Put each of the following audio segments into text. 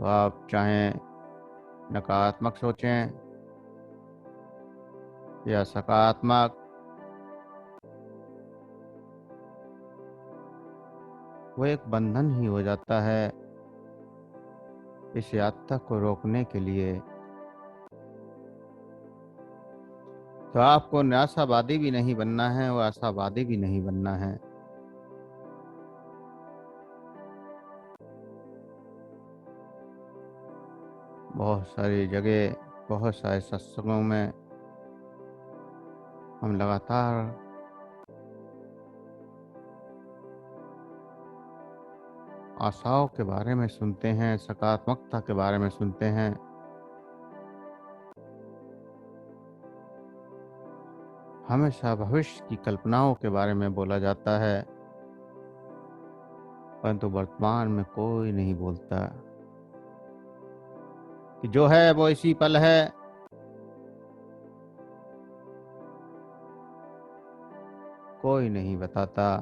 तो आप चाहें नकारात्मक सोचें या सकारात्मक, वो एक बंधन ही हो जाता है इस यात्रा को रोकने के लिए। तो आपको निराशावादी भी नहीं बनना है और आशावादी भी नहीं बनना है। बहुत सारी जगह, बहुत सारे सत्संगों में हम लगातार आशाओं के बारे में सुनते हैं, सकारात्मकता के बारे में सुनते हैं। हमेशा भविष्य की कल्पनाओं के बारे में बोला जाता है, परंतु वर्तमान में कोई नहीं बोलता कि जो है वो इसी पल है। कोई नहीं बताता।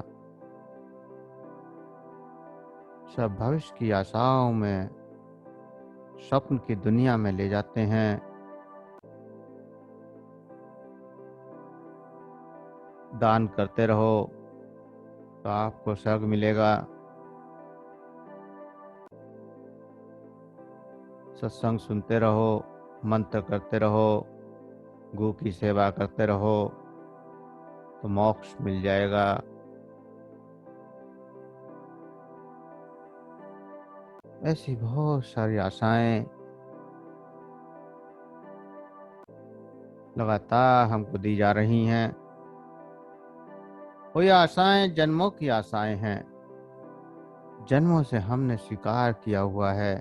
सब भविष्य की आशाओं में, स्वप्न की दुनिया में ले जाते हैं। दान करते रहो तो आपको स्वर्ग मिलेगा। सत्संग सुनते रहो, मंत्र करते रहो, गौ की सेवा करते रहो तो मोक्ष मिल जाएगा। ऐसी बहुत सारी आशाएं लगातार हमको दी जा रही हैं। वो ये आशाएं जन्मों की आशाएं हैं। जन्मों से हमने स्वीकार किया हुआ है।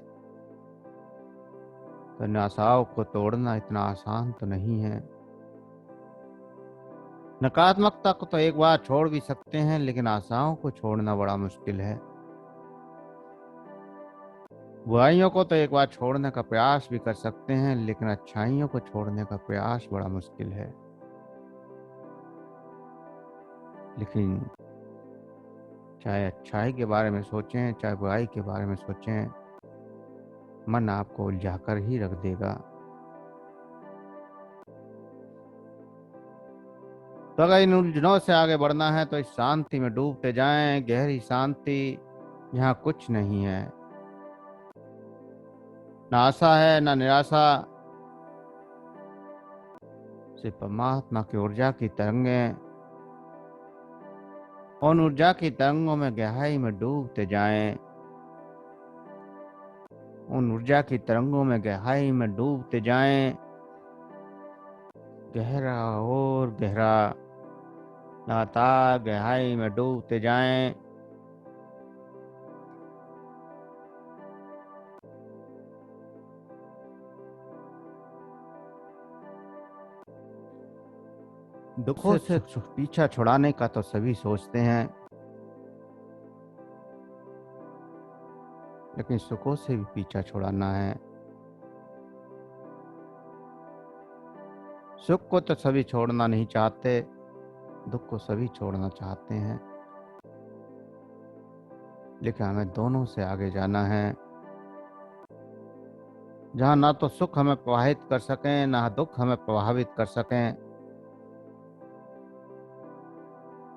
तो इन आशाओं को तोड़ना इतना आसान तो नहीं है। नकारात्मकता को तो एक बार छोड़ भी सकते हैं, लेकिन आशाओं को छोड़ना बड़ा मुश्किल है। बुराइयों को तो एक बार छोड़ने का प्रयास भी कर सकते हैं, लेकिन अच्छाइयों को छोड़ने का प्रयास बड़ा मुश्किल है। लेकिन चाहे अच्छाई के बारे में सोचें, चाहे बुराई के बारे में सोचें, मन आपको उलझा कर ही रख देगा। तो अगर इन उलझनों से आगे बढ़ना है तो इस शांति में डूबते जाएं, गहरी शांति जहाँ कुछ नहीं है, ना आशा है ना निराशा, सिर्फ परमात्मा की ऊर्जा की तरंगें। उन ऊर्जा की तरंगों में गहराई में डूबते जाएं। उन ऊर्जा की तरंगों में गहराई में डूबते जाएं। गहरा और गहरा, लगातार गहराई में डूबते जाएं। दुखों से पीछा छुड़ाने का तो सभी सोचते हैं, लेकिन सुखों से भी पीछा छुड़ाना है। सुख को तो सभी छोड़ना नहीं चाहते, दुख को सभी छोड़ना चाहते हैं, लेकिन हमें दोनों से आगे जाना है। जहाँ ना तो सुख हमें प्रवाहित कर सकें, ना दुख हमें प्रभावित कर सकें,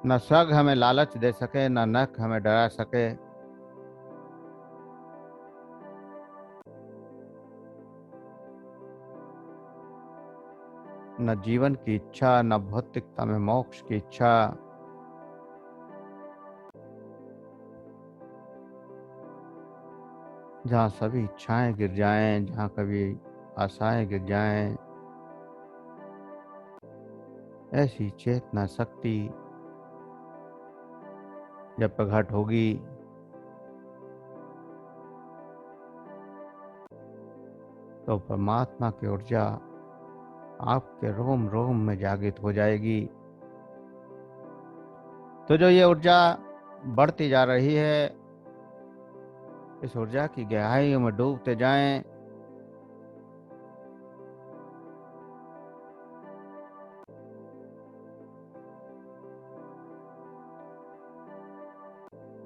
न स्वर्ग हमें लालच दे सके, न नरक हमें डरा सके। न जीवन की इच्छा, न भौतिकता में मोक्ष की इच्छा। जहाँ सभी इच्छाएं गिर जाएं, जहाँ कभी आशाएं गिर जाएं, ऐसी चेतना शक्ति जब प्रकट होगी तो परमात्मा की ऊर्जा आपके रोम रोम में जागृत हो जाएगी। तो जो ये ऊर्जा बढ़ती जा रही है, इस ऊर्जा की गहराइयों में डूबते जाएं।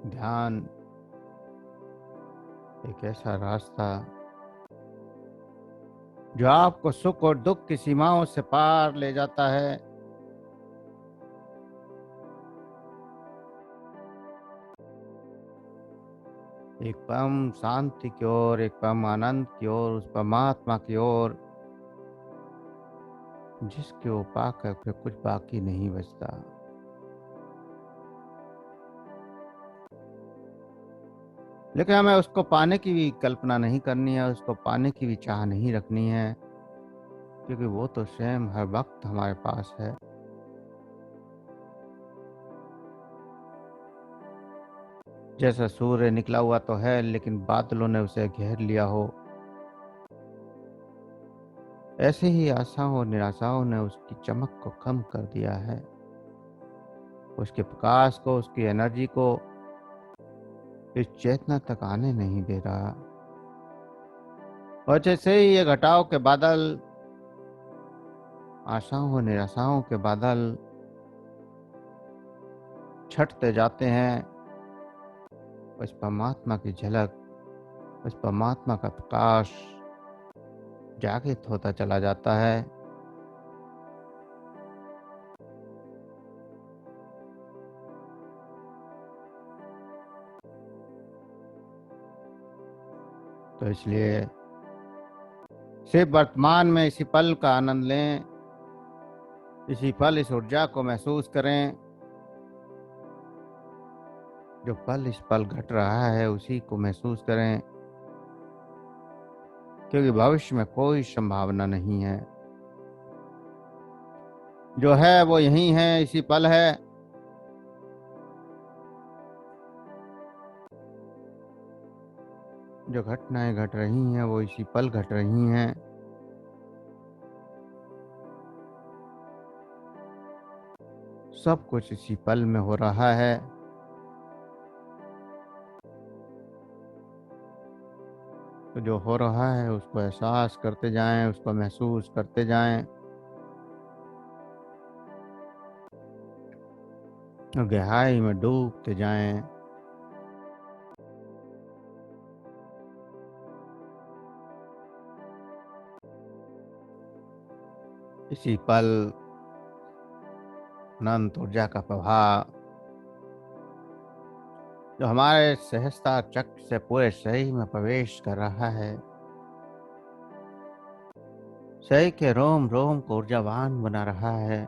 ध्यान एक ऐसा रास्ता जो आपको सुख और दुख की सीमाओं से पार ले जाता है। एक परम शांति की ओर, एक परम आनंद की ओर, उस परमात्मा की ओर जिसके वो पाकर फिर कुछ बाकी नहीं बचता। लेकिन हमें उसको पाने की भी कल्पना नहीं करनी है, उसको पाने की भी चाह नहीं रखनी है, क्योंकि वो तो स्वयं हर वक्त हमारे पास है। जैसा सूर्य निकला हुआ तो है, लेकिन बादलों ने उसे घेर लिया हो, ऐसे ही आशाओं और निराशाओं ने उसकी चमक को कम कर दिया है, उसके प्रकाश को, उसकी एनर्जी को इस चेतना तक आने नहीं दे रहा। और जैसे ही ये घटाओं के बादल, आशाओं और निराशाओं के बादल छटते जाते हैं, उस परमात्मा की झलक, उस परमात्मा का प्रकाश जागृत होता चला जाता है। तो इसलिए सिर्फ वर्तमान में इसी पल का आनंद लें, इसी पल इस ऊर्जा को महसूस करें। जो पल इस पल घट रहा है उसी को महसूस करें, क्योंकि भविष्य में कोई संभावना नहीं है। जो है वो यही है, इसी पल है। जो घटनाएं घट रही हैं वो इसी पल घट रही हैं। सब कुछ इसी पल में हो रहा है। तो जो हो रहा है उसको एहसास करते जाएं, उसको महसूस करते जाएं, और गहराई में डूबते जाएं। इसी पल अनंत ऊर्जा का प्रभाव जो हमारे सहस्ता चक्र से पूरे शरीर में प्रवेश कर रहा है, शरीर के रोम रोम को ऊर्जावान बना रहा है।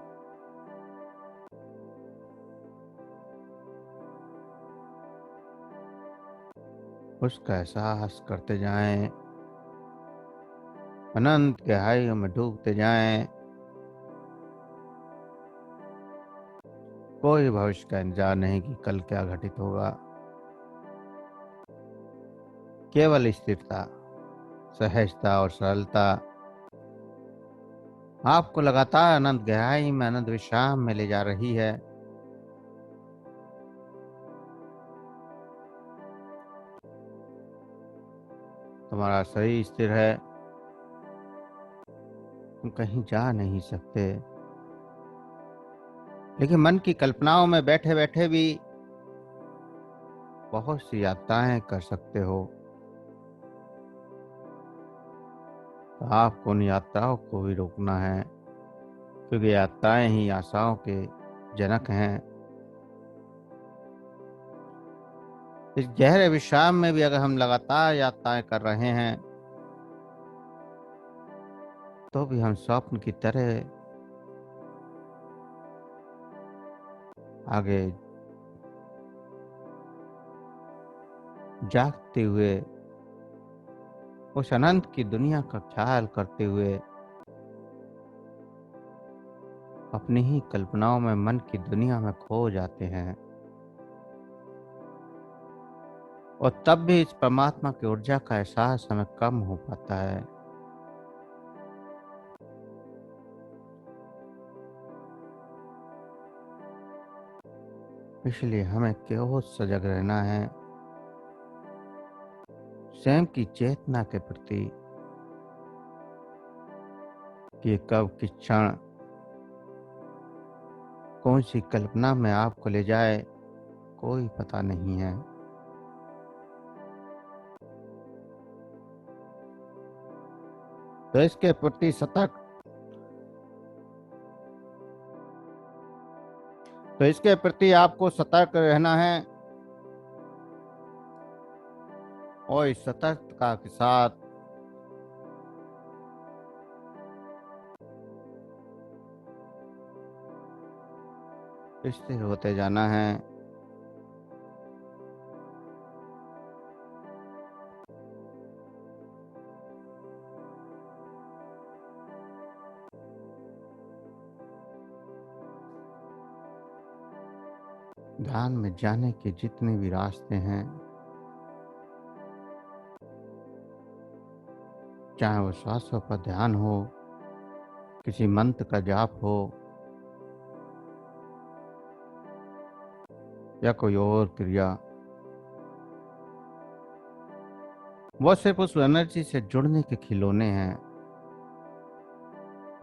उसका एहसास करते जाएं, अनंत गहराइयों में डूबते जाएं। कोई भविष्य का इंतजार नहीं कि कल क्या घटित होगा। केवल स्थिरता, सहजता और सरलता आपको लगातार अनंत गहराई में, अनंत विश्राम में ले जा रही है। तुम्हारा शरीर स्थिर है, तुम कहीं जा नहीं सकते, लेकिन मन की कल्पनाओं में बैठे बैठे भी बहुत सी यात्राएं कर सकते हो। तो आपको उन यात्राओं को भी रोकना है, क्योंकि यात्राएं ही आशाओं के जनक हैं। इस गहरे विश्राम में भी अगर हम लगातार यात्राएं कर रहे हैं, तो भी हम स्वप्न की तरह आगे जागते हुए उस अनंत की दुनिया का ख्याल करते हुए अपनी ही कल्पनाओं में, मन की दुनिया में खो जाते हैं। और तब भी इस परमात्मा की ऊर्जा का एहसास हमें कम हो पाता है। इसलिए हमें केवल सजग रहना है, स्वयं की चेतना के प्रति, कि कब किस क्षण कौन सी कल्पना में आपको ले जाए कोई पता नहीं है। तो तो इसके प्रति आपको सतर्क रहना है और इस सतर्कता के साथ स्थिर होते जाना है। ध्यान में जाने के जितने भी रास्ते हैं, चाहे वो श्वासों पर ध्यान हो, किसी मंत्र का जाप हो या कोई और क्रिया, वो सिर्फ उस एनर्जी से जुड़ने के खिलौने हैं।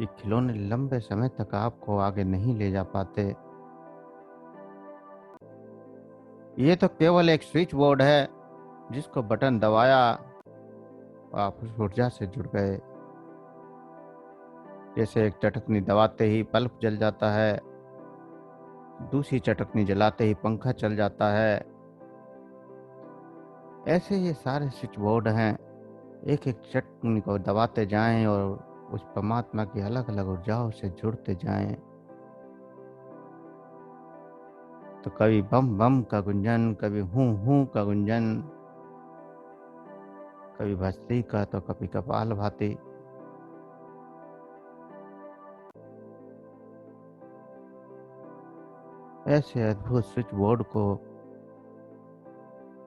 ये खिलौने लंबे समय तक आपको आगे नहीं ले जा पाते। ये तो केवल एक स्विच बोर्ड है जिसको बटन दबाया, आप उस ऊर्जा से जुड़ गए। जैसे एक चटकनी दबाते ही बल्ब जल जाता है, दूसरी चटकनी जलाते ही पंखा चल जाता है, ऐसे ये सारे स्विच बोर्ड हैं। एक एक चटकनी को दबाते जाएं और उस परमात्मा की अलग अलग ऊर्जाओं से जुड़ते जाएं। तो कभी बम बम का गुंजन, कभी हूं हूं का गुंजन, कभी भस्त्री का तो कभी कपाल भाती। ऐसे अद्भुत स्विच बोर्ड को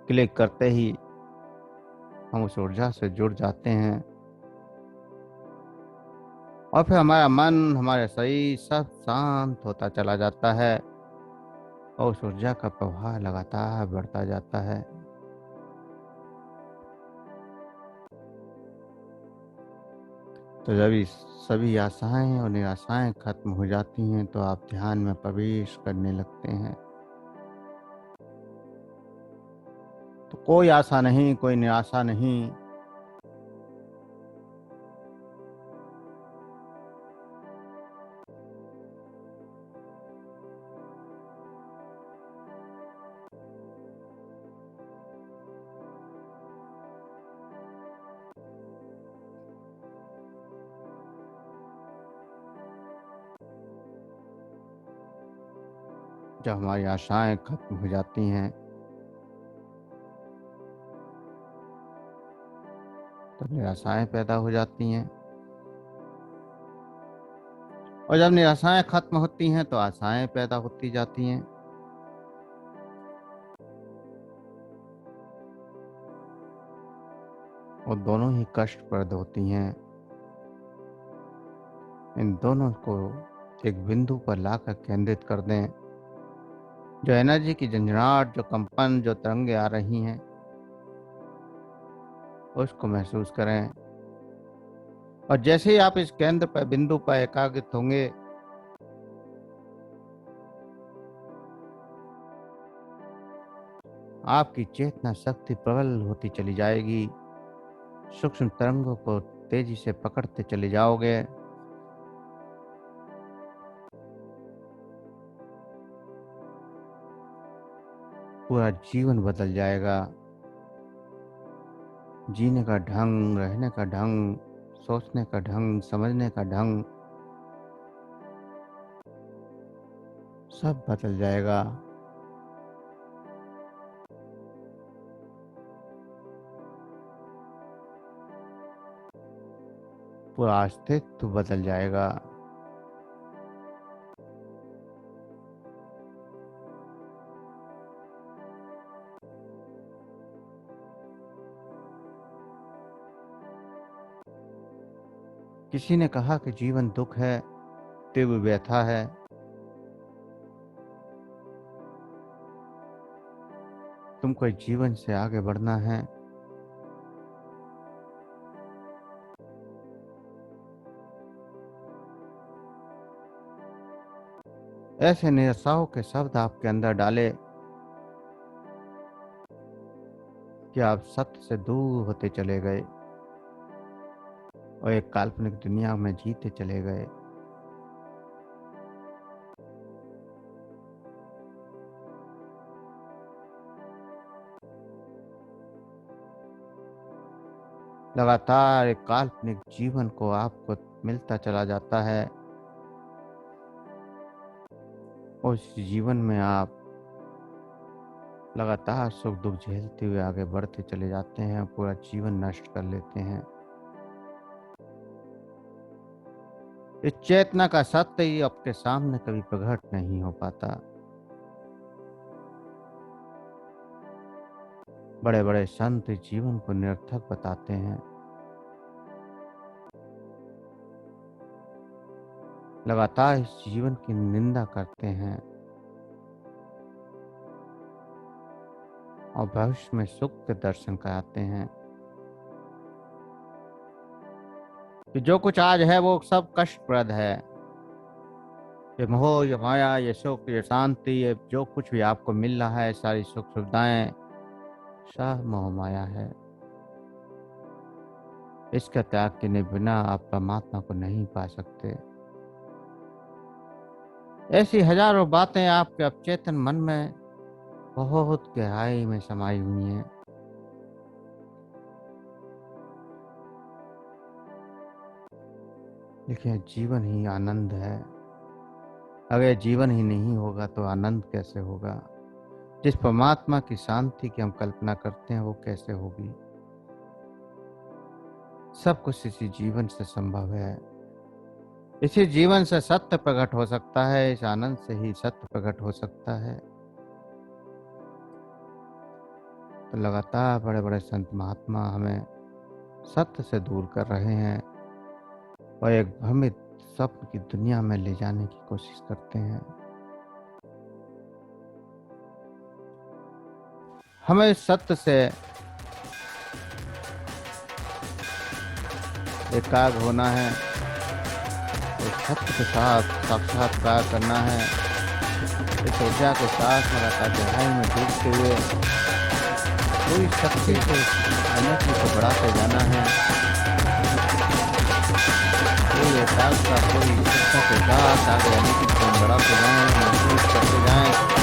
क्लिक करते ही हम उस ऊर्जा से जुड़ जाते हैं और फिर हमारा मन, हमारा शरीर सब शांत होता चला जाता है और उस ऊर्जा का प्रवाह लगातार बढ़ता जाता है। तो जब इस सभी आशाएं और निराशाएं खत्म हो जाती हैं तो आप ध्यान में प्रवेश करने लगते हैं। तो कोई आशा नहीं, कोई निराशा नहीं, जब हमारी आशाएं खत्म हो जाती हैं तो निराशाएं पैदा हो जाती हैं और जब निराशाएं खत्म होती हैं तो आशाएं पैदा होती जाती हैं। और दोनों ही कष्टप्रद होती हैं। इन दोनों को एक बिंदु पर लाकर केंद्रित कर दें। जो एनर्जी की झंझनाहट, जो कंपन, जो तरंगे आ रही हैं, उसको महसूस करें। और जैसे ही आप इस केंद्र पर, बिंदु पर एकाग्रित होंगे, आपकी चेतना शक्ति प्रबल होती चली जाएगी। सूक्ष्म तरंगों को तेजी से पकड़ते चले जाओगे। पूरा जीवन बदल जाएगा। जीने का ढंग, रहने का ढंग, सोचने का ढंग, समझने का ढंग सब बदल जाएगा। पूरा अस्तित्व बदल जाएगा। किसी ने कहा कि जीवन दुख है, तीव्र व्यथा है। तुमको जीवन से आगे बढ़ना है। ऐसे निराशाओं के शब्द आपके अंदर डाले कि आप सत्य से दूर होते चले गए। और एक काल्पनिक दुनिया में जीते चले गए। लगातार एक काल्पनिक जीवन को आपको मिलता चला जाता है और इस जीवन में आप लगातार सुख दुख झेलते हुए आगे बढ़ते चले जाते हैं, पूरा जीवन नष्ट कर लेते हैं। इस चेतना का सत्य ही आपके सामने कभी प्रकट नहीं हो पाता। बड़े बड़े संत जीवन को निरर्थक बताते हैं, लगातार इस जीवन की निंदा करते हैं और भविष्य में सुख के दर्शन कराते हैं कि जो कुछ आज है वो सब कष्टप्रद है। ये मोह, ये माया, ये सुख, ये शांति, ये जो कुछ भी आपको मिल रहा है, सारी सुख सुविधाएं, सब मोह माया है। इसका त्याग के बिना आप परमात्मा को नहीं पा सकते। ऐसी हजारों बातें आपके अवचेतन मन में बहुत गहराई में समाई हुई हैं। देखिए, जीवन ही आनंद है। अगर जीवन ही नहीं होगा तो आनंद कैसे होगा? जिस परमात्मा की शांति की हम कल्पना करते हैं वो कैसे होगी? सब कुछ इसी जीवन से संभव है। इसी जीवन से सत्य प्रकट हो सकता है, इस आनंद से ही सत्य प्रकट हो सकता है। तो लगातार बड़े बड़े संत महात्मा हमें सत्य से दूर कर रहे हैं और एक भ्रमित स्वप्न की दुनिया में ले जाने की कोशिश करते हैं। हमें सत्य से एकाग्र होना है और सत्य के साथ साक्षात्कार करना है। इस ऊर्जा के साथ लगातार गहराई में डूबते हुए पूरी शक्ति से एनर्जी को बढ़ाते जाना है। कोई एकाग्रता, कोई इच्छा के साथ आगे एनर्जी को बढ़ाते जाएं, महसूस करते जाएं।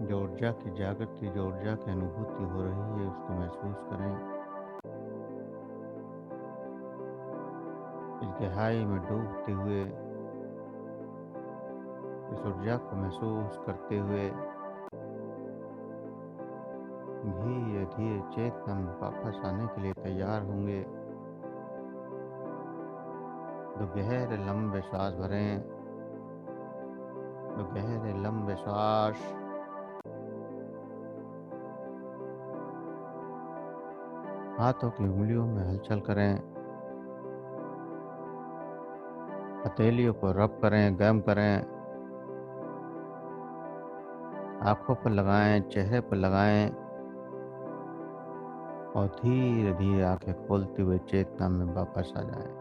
जो ऊर्जा की जागृति, जो ऊर्जा की अनुभूति हो रही है, उसको महसूस करें। इस गहराई में डूबते हुए, इस ऊर्जा को महसूस करते हुए धीरे धीरे चेतना में वापस आने के लिए तैयार होंगे। तो गहरे लंबे सांस भरें, तो गहरे लंबे सांस। हाथों की उंगलियों में हलचल करें, हथेलियों को रब करें, गर्म करें, आंखों पर लगाएं, चेहरे पर लगाएं और धीरे धीरे आंखें खोलते हुए चेतना में वापस आ जाएं।